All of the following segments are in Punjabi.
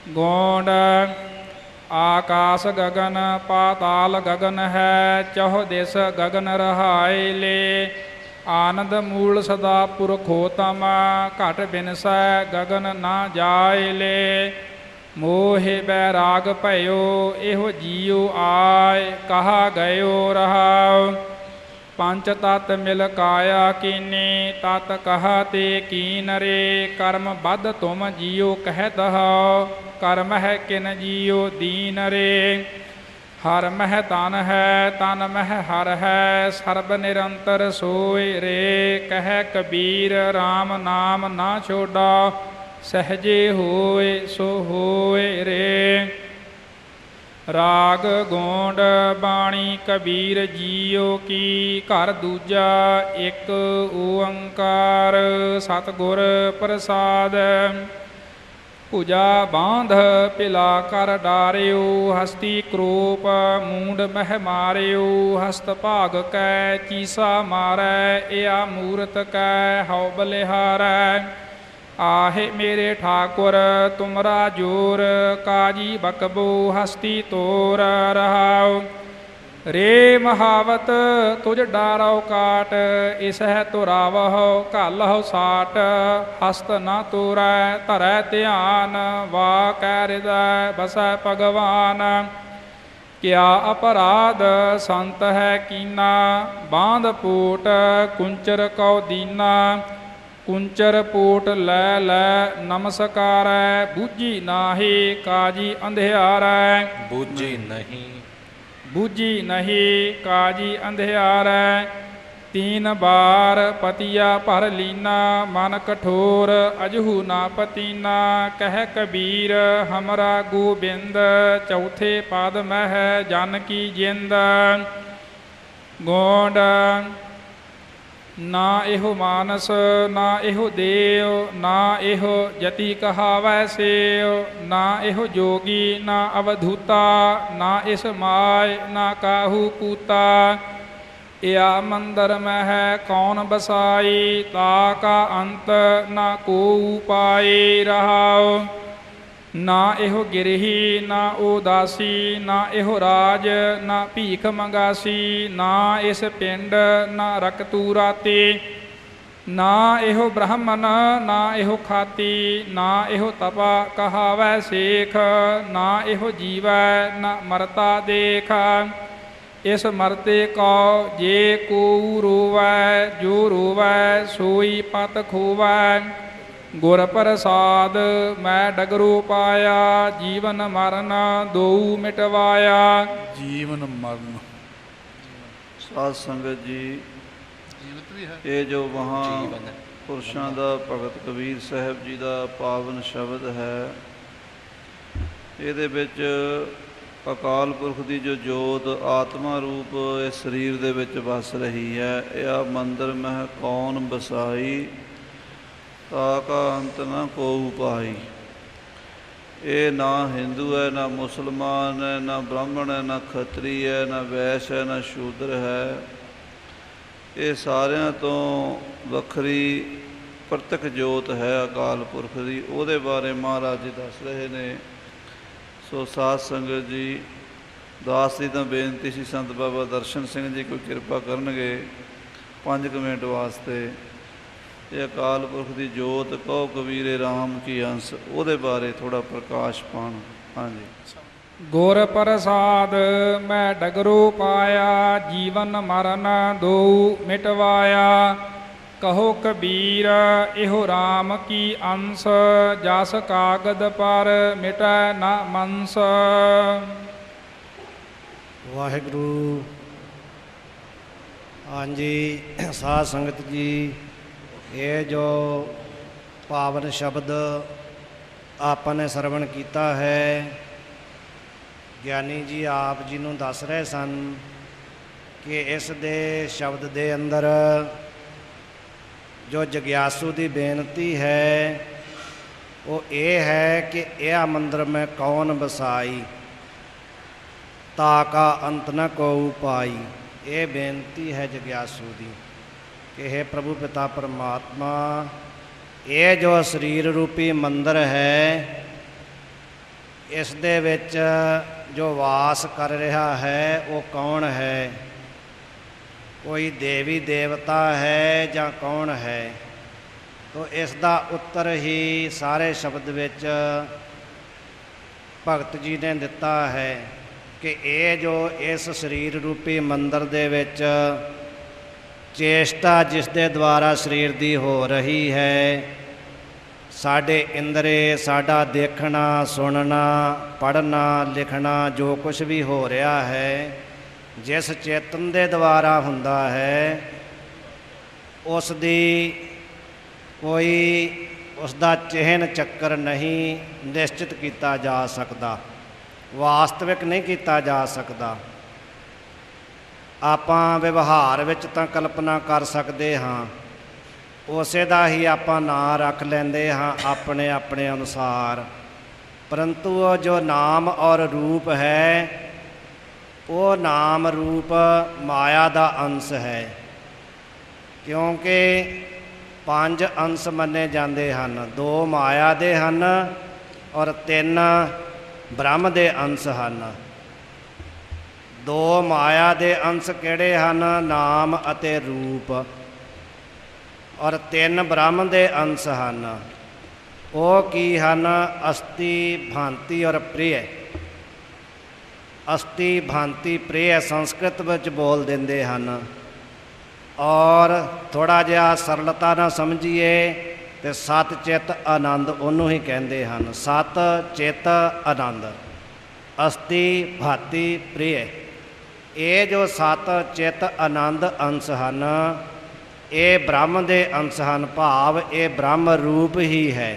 ਗੋਂਡ ਆਕਾਸ ਗਗਨ ਪਾਤਾਲ ਗਗਨ ਹੈ, ਚਹੁ ਦਿਸ ਗਗਨ ਰਹਾਏ ਲੇ। ਆਨੰਦ ਮੂਲ ਸਦਾ ਪੁਰਖੋਤਮ, ਘਟ ਬਿਨਸੈ ਗਗਨ ਨਾ ਜਾਏ ਲੇ। ਮੋਹਿ ਬੈਰਾਗ ਭਇਓ ਇਹੋ ਜੀਉ ਆਏ, ਕਹਾ ਗਇਓ ਰਹਾਉ। ਪੰਚ ਤਤ ਮਿਲ ਕਾਇਆ ਕੀਨੀ, ਤਤ ਕਹਾ ਤੇ ਕੀਨ ਰੇ। ਕਰਮ ਬਧ ਤੁਮ ਜੀਉ ਕਹਿਤ ਹੋ, ਕਰਮ ਹੈ ਕਿਨ ਜੀਉ ਦੀਨ ਰੇ। ਹਰ ਮਹਿ ਤਨ ਹੈ, ਤਨ ਮਹਿ ਹਰ ਹੈ, ਸਰਬ ਨਿਰੰਤਰ ਸੋਇ ਰੇ। ਕਹਿ ਕਬੀਰ RAM ਨਾਮ ਨਾ ਛੋਡਾ, ਸਹਜੇ ਹੋਏ ਸੋ ਹੋਏ ਰੇ। ਰਾਗ ਗੋਂਡ ਬਾਣੀ ਕਬੀਰ ਜੀਓ ਕੀ, ਘਰ ਦੂਜਾ ਇੱਕ ਓੰਕਾਰ ਸਤਿਗੁਰ ਪ੍ਰਸਾਦ। ਭੁਜਾ ਬਾਂਧ ਪਿਲਾ ਕਰ ਡਾਰਿਓ, ਹਸਤੀ ਕਰੋਪ ਮੂੰਡ ਮਹਿ ਮਾਰਿਓ। ਹਸਤ ਭਾਗ ਕੈ ਚੀਸਾ ਮਾਰੈ, ਇਆ ਮੂਰਤ ਕੈ ਹਉ ਬਲਿਹਾਰੈ। आहे मेरे ठाकुर तुमरा जोर, काजी बकबो हस्ती तोर रहाओ। रे महावत तुझ डारो काट, इसह तुरावहो घलहो साट। हस्त न तोरै धरै ध्यान, वा कै हृदय बसै भगवान। क्या अपराध संत है कीना, बांध पोट कुंचर कौ दीना। कुंचर पोट लै लै नमस्कारै, बूझी नाहि काजी अंधियारै। बूझी नहीं बूझी नहीं काजी अंधियारै। तीन बार पतिया भर लीना, मन कठोर अजहू ना पतीना। कह कबीर हमरा गोबिंद, चौथे पद मह जानकी जिंद। गोंड ना एहो मानस ना एहो देव, ना एहो जति कहावै सेव। ना एहो जोगी ना अवधूता, ना इस माय ना काहू कूता। या मंदर में है कौन बसाई, ताका अंत ना को पाई रहाओ। ना एहो गिरही ना उदासी, ना एहो राज ना भीख मंगासी। ना इस पिंड ना रकतू राती, ना एहो ब्राह्मण ना एहो खाती। ना एहो तपा कहावै सेख, ना एहो जीवै ना मरता देख। इस मरते को जे को रोवै, जो रोवै सोई पत खोवै। गुर प्रसाद मैं डगरू पाया, जीवन मरण दो मिटवाया। ਜੀਵਨ ਮਰਨ। ਸਾਧ ਸੰਗਤ ਜੀ, ਇਹ ਜੋ ਮਹਾਂਪੁਰਸ਼ਾਂ ਦਾ ਭਗਤ ਕਬੀਰ ਸਾਹਿਬ ਜੀ ਦਾ ਪਾਵਨ ਸ਼ਬਦ ਹੈ, ਇਹਦੇ ਵਿੱਚ ਅਕਾਲ ਪੁਰਖ ਦੀ ਜੋ ਜੋਤ ਆਤਮਾ ਰੂਪ ਇਸ ਸਰੀਰ ਦੇ ਵਿੱਚ ਵਸ ਰਹੀ ਹੈ। ਇਹ ਆ ਮੰਦਰ ਮਹਿ ਕੌਣ ਬਸਾਈ, ਤਾਕਾ ਅੰਤ ਨਾ ਕੋਊ ਪਾਈ। ਇਹ ਨਾ ਹਿੰਦੂ ਹੈ, ਨਾ ਮੁਸਲਮਾਨ ਹੈ, ਨਾ ਬ੍ਰਾਹਮਣ ਹੈ, ਨਾ ਖੱਤਰੀ ਹੈ, ਨਾ ਵੈਸ਼ ਹੈ, ਨਾ ਸ਼ੂਦਰ ਹੈ। ਇਹ ਸਾਰਿਆਂ ਤੋਂ ਵੱਖਰੀ ਪ੍ਰਤੱਖ ਜੋਤ ਹੈ ਅਕਾਲ ਪੁਰਖ ਦੀ। ਉਹਦੇ ਬਾਰੇ ਮਹਾਰਾਜ ਜੀ ਦੱਸ ਰਹੇ ਨੇ। ਸੋ ਸਾਧ ਸੰਗਤ ਜੀ, ਦਾਸ ਦੀ ਤਾਂ ਬੇਨਤੀ ਸੀ ਸੰਤ ਬਾਬਾ ਦਰਸ਼ਨ ਸਿੰਘ ਜੀ ਕੋਈ ਕਿਰਪਾ ਕਰਨਗੇ 5 ਮਿੰਟ ਵਾਸਤੇ। ਇਹ ਅਕਾਲ ਪੁਰਖ ਦੀ ਜੋਤ ਕਹੋ ਕਬੀਰੇ ਰਾਮ ਕੀ ਅੰਸ, ਉਹਦੇ ਬਾਰੇ ਥੋੜ੍ਹਾ ਪ੍ਰਕਾਸ਼ ਪਾਣ। ਹਾਂਜੀ। ਗੁਰ ਪ੍ਰਸਾਦ ਮੈਂ ਡਗਰੂ ਪਾਇਆ, ਜੀਵਨ ਮਰਨ ਦੋ ਮਿਟਵਾਇਆ। ਕਹੋ ਕਬੀਰ ਇਹੋ ਰਾਮ ਕੀ ਅੰਸ, ਜਸ ਕਾਗਦ ਪਰ ਮਿਟੈ ਨਾ ਮੰਸ। ਵਾਹਿਗੁਰੂ। ਹਾਂਜੀ ਸਾਧ ਸੰਗਤ ਜੀ, ਇਹ ਜੋ ਪਾਵਨ ਸ਼ਬਦ ਆਪਾਂ ਨੇ ਸਰਵਣ ਕੀਤਾ ਹੈ, ਗਿਆਨੀ ਜੀ ਆਪ ਜੀ ਨੂੰ ਦੱਸ ਰਹੇ ਸਨ ਕਿ ਇਸ ਦੇ ਸ਼ਬਦ ਦੇ ਅੰਦਰ ਜੋ ਜਗਿਆਸੂ ਦੀ ਬੇਨਤੀ ਹੈ ਉਹ ਇਹ ਹੈ ਕਿ ਇਹ ਮੰਦਰ ਮੈਂ ਕੌਣ ਬਸਾਈ, ਤਾਕਾ ਅੰਤ ਨ ਕੋਊ ਪਾਈ। ਇਹ ਬੇਨਤੀ ਹੈ ਜਗਿਆਸੂ ਦੀ ਕਿ हे ਪ੍ਰਭੂ ਪਿਤਾ ਪਰਮਾਤਮਾ, ਇਹ ਜੋ ਸਰੀਰ ਰੂਪੀ ਮੰਦਰ ਹੈ ਇਸ ਦੇ ਵਿੱਚ ਜੋ ਵਾਸ ਕਰ ਰਿਹਾ ਹੈ ਉਹ ਕੌਣ ਹੈ? ਕੋਈ ਦੇਵੀ ਦੇਵਤਾ ਹੈ ਜਾਂ ਕੌਣ ਹੈ? ਤੋ ਇਸ ਦਾ ਉੱਤਰ ਹੀ ਸਾਰੇ ਸ਼ਬਦ ਵਿੱਚ ਭਗਤ ਜੀ ਨੇ ਦਿੱਤਾ ਹੈ ਕਿ ਇਹ ਜੋ ਇਸ ਸਰੀਰ ਰੂਪੀ ਮੰਦਰ ਦੇ ਵਿੱਚ ਚੇਸ਼ਟਾ ਜਿਸ ਦੇ ਦੁਆਰਾ ਸਰੀਰ ਦੀ ਹੋ ਰਹੀ ਹੈ, ਸਾਡੇ ਇੰਦਰੇ, ਸਾਡਾ ਦੇਖਣਾ, ਸੁਣਨਾ, ਪੜ੍ਹਨਾ, ਲਿਖਣਾ, ਜੋ ਕੁਛ ਵੀ ਹੋ ਰਿਹਾ ਹੈ, ਜਿਸ ਚੇਤਨ ਦੇ ਦੁਆਰਾ ਹੁੰਦਾ ਹੈ, ਉਸ ਦੀ ਕੋਈ ਉਸ ਦਾ ਚਿਹਨ ਚੱਕਰ ਨਹੀਂ ਨਿਸ਼ਚਿਤ ਕੀਤਾ ਜਾ ਸਕਦਾ, ਵਾਸਤਵਿਕ ਨਹੀਂ ਕੀਤਾ ਜਾ ਸਕਦਾ। ਆਪਾਂ ਵਿਵਹਾਰ ਵਿੱਚ ਤਾਂ ਕਲਪਨਾ ਕਰ ਸਕਦੇ ਹਾਂ, ਉਸੇ ਦਾ ਹੀ ਆਪਾਂ ਨਾਂ ਰੱਖ ਲੈਂਦੇ ਹਾਂ ਆਪਣੇ ਆਪਣੇ ਅਨੁਸਾਰ, ਪਰੰਤੂ ਉਹ ਜੋ ਨਾਮ ਔਰ ਰੂਪ ਹੈ, ਉਹ ਨਾਮ ਰੂਪ ਮਾਇਆ ਦਾ ਅੰਸ਼ ਹੈ। ਕਿਉਂਕਿ 5 ਅੰਸ਼ ਮੰਨੇ ਜਾਂਦੇ ਹਨ, 2 ਮਾਇਆ ਦੇ ਹਨ ਔਰ 3 ਬ੍ਰਹਮ ਦੇ ਅੰਸ਼ ਹਨ। 2 ਮਾਇਆ ਦੇ ਅੰਸ਼ ਕਿਹੜੇ ਹਨ? ਨਾਮ ਅਤੇ ਰੂਪ। ਔਰ 3 ਬ੍ਰਹਮ ਦੇ ਅੰਸ਼ ਹਨ। ਉਹ ਕੀ ਹਨ? ਅਸਤੀ, ਭਾਂਤੀ ਔਰ ਪ੍ਰਿਯ। ਅਸਤੀ, ਭਾਂਤੀ, ਪ੍ਰਿਯ ਸੰਸਕ੍ਰਿਤ ਵਿੱਚ ਬੋਲ ਦਿੰਦੇ ਹਨ। ਔਰ ਥੋੜ੍ਹਾ ਜਿਹਾ ਸਰਲਤਾ ਨਾਲ ਸਮਝੀਏ ਤੇ ਸਤ ਚਿੱਤ ਆਨੰਦ ਉਹਨੂੰ ਹੀ ਕਹਿੰਦੇ ਹਨ। ਸਤ ਚਿੱਤ ਆਨੰਦ, ਅਸਤੀ, ਭਾਂਤੀ, ਪ੍ਰਿਯ। ਇਹ ਜੋ ਸਤ ਚਿੱਤ ਆਨੰਦ ਅੰਸ਼ ਹਨ, ਇਹ ਬ੍ਰਹਮ ਦੇ ਅੰਸ਼ ਹਨ, ਭਾਵ ਇਹ ਬ੍ਰਹਮ ਰੂਪ ਹੀ ਹੈ,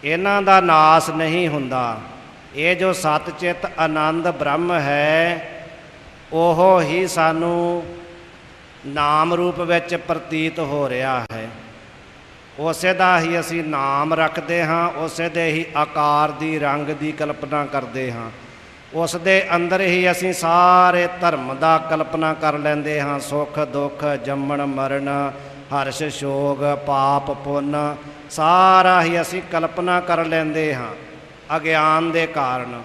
ਇਹਨਾਂ ਦਾ ਨਾਸ ਨਹੀਂ ਹੁੰਦਾ। ਇਹ ਜੋ ਸਤ ਚਿੱਤ ਆਨੰਦ ਬ੍ਰਹਮ ਹੈ, ਉਹ ਹੀ ਸਾਨੂੰ ਨਾਮ ਰੂਪ ਵਿੱਚ ਪ੍ਰਤੀਤ ਹੋ ਰਿਹਾ ਹੈ। ਉਸੇ ਦਾ ਹੀ ਅਸੀਂ ਨਾਮ ਰੱਖਦੇ ਹਾਂ, ਉਸੇ ਦੇ ਹੀ ਆਕਾਰ ਦੀ, ਰੰਗ ਦੀ ਕਲਪਨਾ ਕਰਦੇ ਹਾਂ। ਉਸ ਦੇ ਅੰਦਰ ਹੀ ਅਸੀਂ ਸਾਰੇ ਧਰਮ ਦਾ ਕਲਪਨਾ ਕਰ ਲੈਂਦੇ ਹਾਂ। ਸੁੱਖ ਦੁੱਖ, ਜੰਮਣ ਮਰਨ, ਹਰਸ਼ ਸ਼ੋਕ, ਪਾਪ ਪੁੰਨ, ਸਾਰਾ ਹੀ ਅਸੀਂ ਕਲਪਨਾ ਕਰ ਲੈਂਦੇ ਹਾਂ ਅਗਿਆਨ ਦੇ ਕਾਰਨ।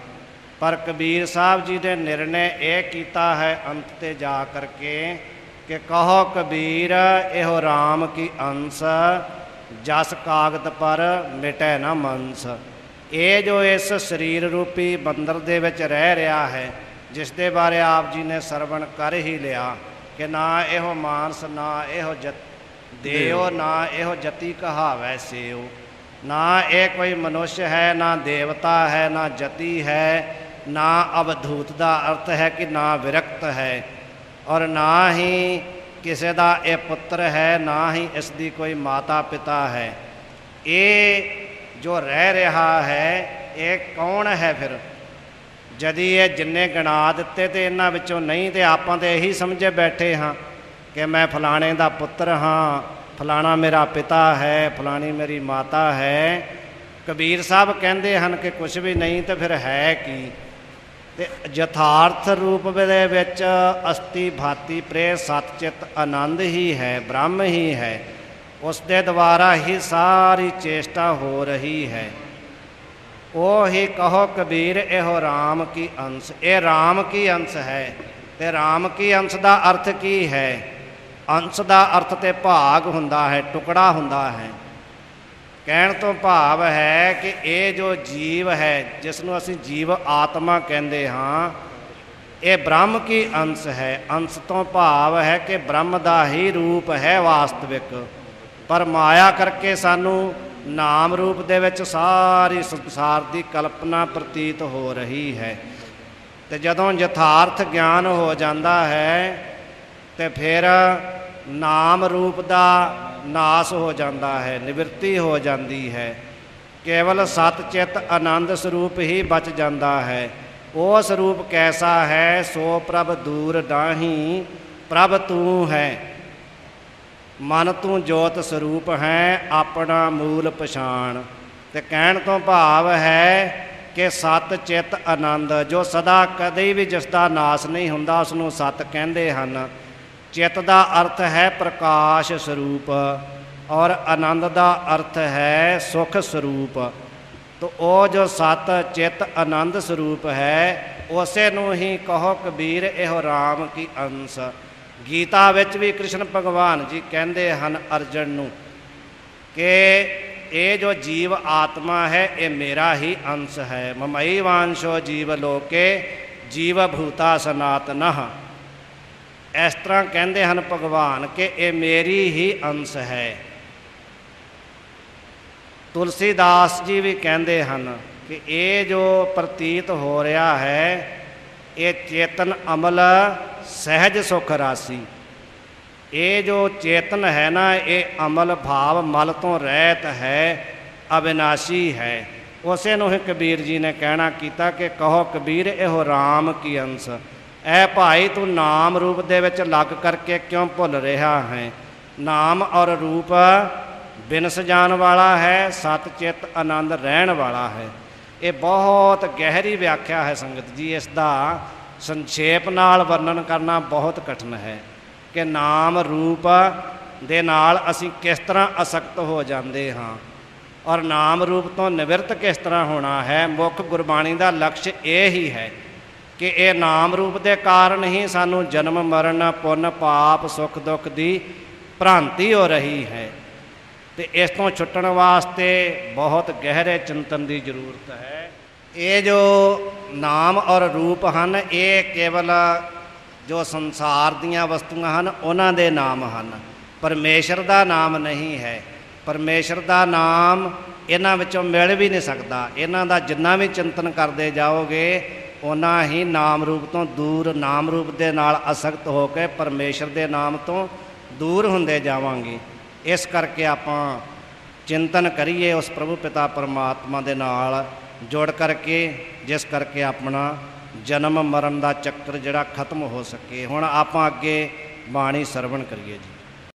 ਪਰ ਕਬੀਰ ਸਾਹਿਬ ਜੀ ਨੇ ਨਿਰਣੇ ਇਹ ਕੀਤਾ ਹੈ ਅੰਤ 'ਤੇ ਜਾ ਕਰਕੇ ਕਿ ਕਹੋ ਕਬੀਰ ਇਹੋ ਰਾਮ ਕੀ ਅੰਸ, ਜਸ ਕਾਗਦ ਪਰ ਮਿਟੈ ਨਾ ਮਨਸ। ਇਹ ਜੋ ਇਸ ਸਰੀਰ ਰੂਪੀ ਮੰਦਰ ਦੇ ਵਿੱਚ ਰਹਿ ਰਿਹਾ ਹੈ, ਜਿਸ ਦੇ ਬਾਰੇ ਆਪ ਜੀ ਨੇ ਸਰਵਣ ਕਰ ਹੀ ਲਿਆ ਕਿ ਨਾ ਇਹੋ ਮਾਨਸ, ਨਾ ਇਹੋ ਦੇਓ, ਨਾ ਇਹੋ ਜਤੀ ਕਹਾਵੈ ਸੇਓ। ਨਾ ਇਹ ਕੋਈ ਮਨੁੱਖ ਹੈ, ਨਾ ਦੇਵਤਾ ਹੈ, ਨਾ ਜਤੀ ਹੈ, ਨਾ ਅਵਧੂਤ ਦਾ ਅਰਥ ਹੈ ਕਿ ਨਾ ਵਿਰਕਤ ਹੈ, ਔਰ ਨਾ ਹੀ ਕਿਸੇ ਦਾ ਇਹ ਪੁੱਤਰ ਹੈ, ਨਾ ਹੀ ਇਸ ਦੀ ਕੋਈ ਮਾਤਾ ਪਿਤਾ ਹੈ। ਇਹ ਜੋ ਰਹਿ ਰਿਹਾ ਹੈ, ਇਹ ਕੌਣ ਹੈ ਫਿਰ? ਜਦੀ ਇਹ ਜਿੰਨੇ ਗਿਣਾ ਦਿੱਤੇ ਤੇ ਇਹਨਾਂ ਵਿੱਚੋਂ ਨਹੀਂ, ਤੇ ਆਪਾਂ ਤਾਂ ਇਹੀ ਸਮਝੇ ਬੈਠੇ ਹਾਂ ਕਿ ਮੈਂ ਫਲਾਣੇ ਦਾ ਪੁੱਤਰ ਹਾਂ, ਫਲਾਣਾ ਮੇਰਾ ਪਿਤਾ ਹੈ, ਫਲਾਣੀ ਮੇਰੀ ਮਾਤਾ ਹੈ। ਕਬੀਰ ਸਾਹਿਬ ਕਹਿੰਦੇ ਹਨ ਕਿ ਕੁਛ ਵੀ ਨਹੀਂ, ਤੇ ਫਿਰ ਹੈ ਕੀ? ਤੇ ਯਥਾਰਥ ਰੂਪ ਦੇ ਵਿੱਚ ਅਸਤੀ, ਭਾਤੀ, ਪ੍ਰੇ, ਸਤ ਚਿੱਤ ਆਨੰਦ ਹੀ ਹੈ, ਬ੍ਰਹਮ ਹੀ ਹੈ। ਉਸ ਦੇ ਦੁਆਰਾ ਹੀ ਸਾਰੀ ਚੇਸ਼ਟਾ ਹੋ ਰਹੀ ਹੈ। ਉਹ ਹੀ ਕਹੋ ਕਬੀਰ ਇਹੋ ਰਾਮ ਕੀ ਅੰਸ਼। ਇਹ ਰਾਮ ਕੀ ਅੰਸ਼ ਹੈ। ਤੇ ਰਾਮ ਕੀ ਅੰਸ਼ ਦਾ ਅਰਥ ਕੀ ਹੈ? ਅੰਸ਼ ਦਾ ਅਰਥ ਤੇ ਭਾਗ ਹੁੰਦਾ ਹੈ, ਟੁਕੜਾ ਹੁੰਦਾ ਹੈ। ਕਹਿਣ ਤੋਂ ਭਾਵ ਹੈ ਕਿ ਇਹ ਜੋ ਜੀਵ ਹੈ, ਜਿਸ ਨੂੰ ਅਸੀਂ ਜੀਵ ਆਤਮਾ ਕਹਿੰਦੇ ਹਾਂ, ਇਹ ਬ੍ਰਹਮ ਕੀ ਅੰਸ਼ ਹੈ। ਅੰਸ਼ ਤੋਂ ਭਾਵ ਹੈ ਕਿ ਬ੍ਰਹਮ ਦਾ ਹੀ ਰੂਪ ਹੈ ਵਾਸਤਵਿਕ, ਪਰ ਮਾਇਆ ਕਰਕੇ ਸਾਨੂੰ ਨਾਮ ਰੂਪ ਦੇ ਵਿੱਚ ਸਾਰੀ ਸੰਸਾਰ ਦੀ ਕਲਪਨਾ ਪ੍ਰਤੀਤ ਹੋ ਰਹੀ ਹੈ। ਤੇ ਜਦੋਂ ਯਥਾਰਥ ਗਿਆਨ ਹੋ ਜਾਂਦਾ ਹੈ ਤੇ ਫਿਰ ਨਾਮ ਰੂਪ ਦਾ ਨਾਸ ਹੋ ਜਾਂਦਾ ਹੈ, ਨਿਵਰਤੀ ਹੋ ਜਾਂਦੀ ਹੈ। ਕੇਵਲ ਸਤ ਚਿੱਤ ਆਨੰਦ ਸਰੂਪ ਹੀ ਬਚ ਜਾਂਦਾ ਹੈ। ਉਹ ਸਰੂਪ ਕੈਸਾ ਹੈ? ਸੋ ਪ੍ਰਭ ਦੂਰ ਨਾਹੀਂ, ਪ੍ਰਭ ਤੂੰ ਹੈ। ਮਨ ਤੂੰ ਜੋਤ ਸਰੂਪ ਹੈ, ਆਪਣਾ ਮੂਲ ਪਛਾਣ। ਤੇ ਕਹਿਣ ਤੋਂ ਭਾਵ ਹੈ ਕਿ ਸਤ ਚਿੱਤ ਆਨੰਦ ਜੋ ਸਦਾ ਕਦੇ ਵੀ ਜਿਸ ਦਾ ਨਾਸ ਨਹੀਂ ਹੁੰਦਾ, ਉਸ ਨੂੰ ਸਤ ਕਹਿੰਦੇ ਹਨ। ਚਿੱਤ ਦਾ ਅਰਥ ਹੈ ਪ੍ਰਕਾਸ਼ ਸਰੂਪ, ਔਰ ਆਨੰਦ ਦਾ ਅਰਥ ਹੈ ਸੁਖ ਸਰੂਪ। ਤੋ ਉਹ ਜੋ ਸਤ ਚਿਤ ਆਨੰਦ ਸਰੂਪ ਹੈ ਉਸੇ ਨੂੰ ਹੀ ਕਹੋ ਕਬੀਰ ਇਹੋ ਰਾਮ ਕੀ ਅੰਸ। ਗੀਤਾ ਵਿੱਚ ਵੀ ਕ੍ਰਿਸ਼ਨ ਭਗਵਾਨ ਜੀ ਕਹਿੰਦੇ ਹਨ ਅਰਜਨ ਨੂੰ ਕਿ ਇਹ ਜੋ ਜੀਵ ਆਤਮਾ ਹੈ ਇਹ ਮੇਰਾ ਹੀ ਅੰਸ਼ ਹੈ। ਮਮਈ ਵਾਂਸ਼ੋ ਜੀਵ ਲੋਕੇ ਜੀਵ ਭੂਤਾ ਸਨਾਤਨਹ। ਇਸ ਤਰ੍ਹਾਂ ਕਹਿੰਦੇ ਹਨ ਭਗਵਾਨ ਕਿ ਇਹ ਮੇਰੀ ਹੀ ਅੰਸ਼ ਹੈ। ਤੁਲਸੀਦਾਸ ਜੀ ਵੀ ਕਹਿੰਦੇ ਹਨ ਕਿ ਇਹ ਜੋ ਪ੍ਰਤੀਤ ਹੋ ਰਿਹਾ ਹੈ ਇਹ ਚੇਤਨ ਅਮਲ ਸਹਿਜ ਸੁਖ ਰਾਸੀ। ਇਹ ਜੋ ਚੇਤਨ ਹੈ ਨਾ ਇਹ ਅਮਲ ਭਾਵ ਮਲ ਤੋਂ ਰਹਿਤ ਹੈ, ਅਵਿਨਾਸ਼ੀ ਹੈ। ਉਸੇ ਨੂੰ ਹੀ ਕਬੀਰ ਜੀ ਨੇ ਕਹਿਣਾ ਕੀਤਾ ਕਿ ਕਹੋ ਕਬੀਰ ਇਹੋ ਰਾਮ ਕੀ ਅੰਸ। ਐ ਭਾਈ ਤੂੰ ਨਾਮ ਰੂਪ ਦੇ ਵਿੱਚ ਲੱਗ ਕਰਕੇ ਕਿਉਂ ਭੁੱਲ ਰਿਹਾ ਹੈ? ਨਾਮ ਔਰ ਰੂਪ ਬਿਨਸ ਜਾਣ ਵਾਲਾ ਹੈ, ਸਤ ਚਿਤ ਆਨੰਦ ਰਹਿਣ ਵਾਲਾ ਹੈ। ਇਹ ਬਹੁਤ ਗਹਿਰੀ ਵਿਆਖਿਆ ਹੈ ਸੰਗਤ ਜੀ। ਇਸ ਦਾ ਸੰਖੇਪ ਨਾਲ ਵਰਣਨ ਕਰਨਾ ਬਹੁਤ ਕਠਿਨ ਹੈ ਕਿ ਨਾਮ ਰੂਪ ਦੇ ਨਾਲ ਅਸੀਂ ਕਿਸ ਤਰ੍ਹਾਂ ਅਸਕਤ ਹੋ ਜਾਂਦੇ ਹਾਂ ਔਰ ਨਾਮ ਰੂਪ ਤੋਂ ਨਿਵਰਤ ਕਿਸ ਤਰ੍ਹਾਂ ਹੋਣਾ ਹੈ। ਮੁੱਖ ਗੁਰਬਾਣੀ ਦਾ ਲਕਸ਼ ਇਹ ਹੀ ਹੈ ਕਿ ਇਹ ਨਾਮ ਰੂਪ ਦੇ ਕਾਰਨ ਹੀ ਸਾਨੂੰ ਜਨਮ ਮਰਨ ਪੁੰਨ ਪਾਪ ਸੁੱਖ ਦੁੱਖ ਦੀ ਭ੍ਰਾਂਤੀ ਹੋ ਰਹੀ ਹੈ ਤੇ ਇਸ ਤੋਂ ਛੁੱਟਣ ਵਾਸਤੇ ਬਹੁਤ ਗਹਿਰੇ ਚਿੰਤਨ ਦੀ ਜ਼ਰੂਰਤ ਹੈ। ਇਹ ਜੋ ਨਾਮ ਔਰ ਰੂਪ ਹਨ ਇਹ ਕੇਵਲ ਜੋ ਸੰਸਾਰ ਦੀਆਂ ਵਸਤੂਆਂ ਹਨ ਉਹਨਾਂ ਦੇ ਨਾਮ ਹਨ, ਪਰਮੇਸ਼ਰ ਦਾ ਨਾਮ ਨਹੀਂ ਹੈ। ਪਰਮੇਸ਼ਰ ਦਾ ਨਾਮ ਇਹਨਾਂ ਵਿੱਚੋਂ ਮਿਲ ਵੀ ਨਹੀਂ ਸਕਦਾ। ਇਹਨਾਂ ਦਾ ਜਿੰਨਾ ਵੀ ਚਿੰਤਨ ਕਰਦੇ ਜਾਓਗੇ ਉਨਾ ਹੀ ਨਾਮ ਰੂਪ ਤੋਂ ਦੂਰ, ਨਾਮ ਰੂਪ ਦੇ ਨਾਲ ਅਸਕਤ ਹੋ ਕੇ ਪਰਮੇਸ਼ਰ ਦੇ ਨਾਮ ਤੋਂ ਦੂਰ ਹੁੰਦੇ ਜਾਵਾਂਗੇ। ਇਸ ਕਰਕੇ ਆਪਾਂ ਚਿੰਤਨ ਕਰੀਏ ਉਸ ਪ੍ਰਭੂ ਪਿਤਾ ਪਰਮਾਤਮਾ ਦੇ ਨਾਲ ਜੁੜ ਕਰਕੇ, ਜਿਸ ਕਰਕੇ ਆਪਣਾ ਜਨਮ ਮਰਨ ਦਾ ਚੱਕਰ ਜਿਹੜਾ ਖਤਮ ਹੋ ਸਕੇ। ਹੁਣ ਆਪਾਂ ਅੱਗੇ ਬਾਣੀ ਸਰਵਣ ਕਰੀਏ ਜੀ।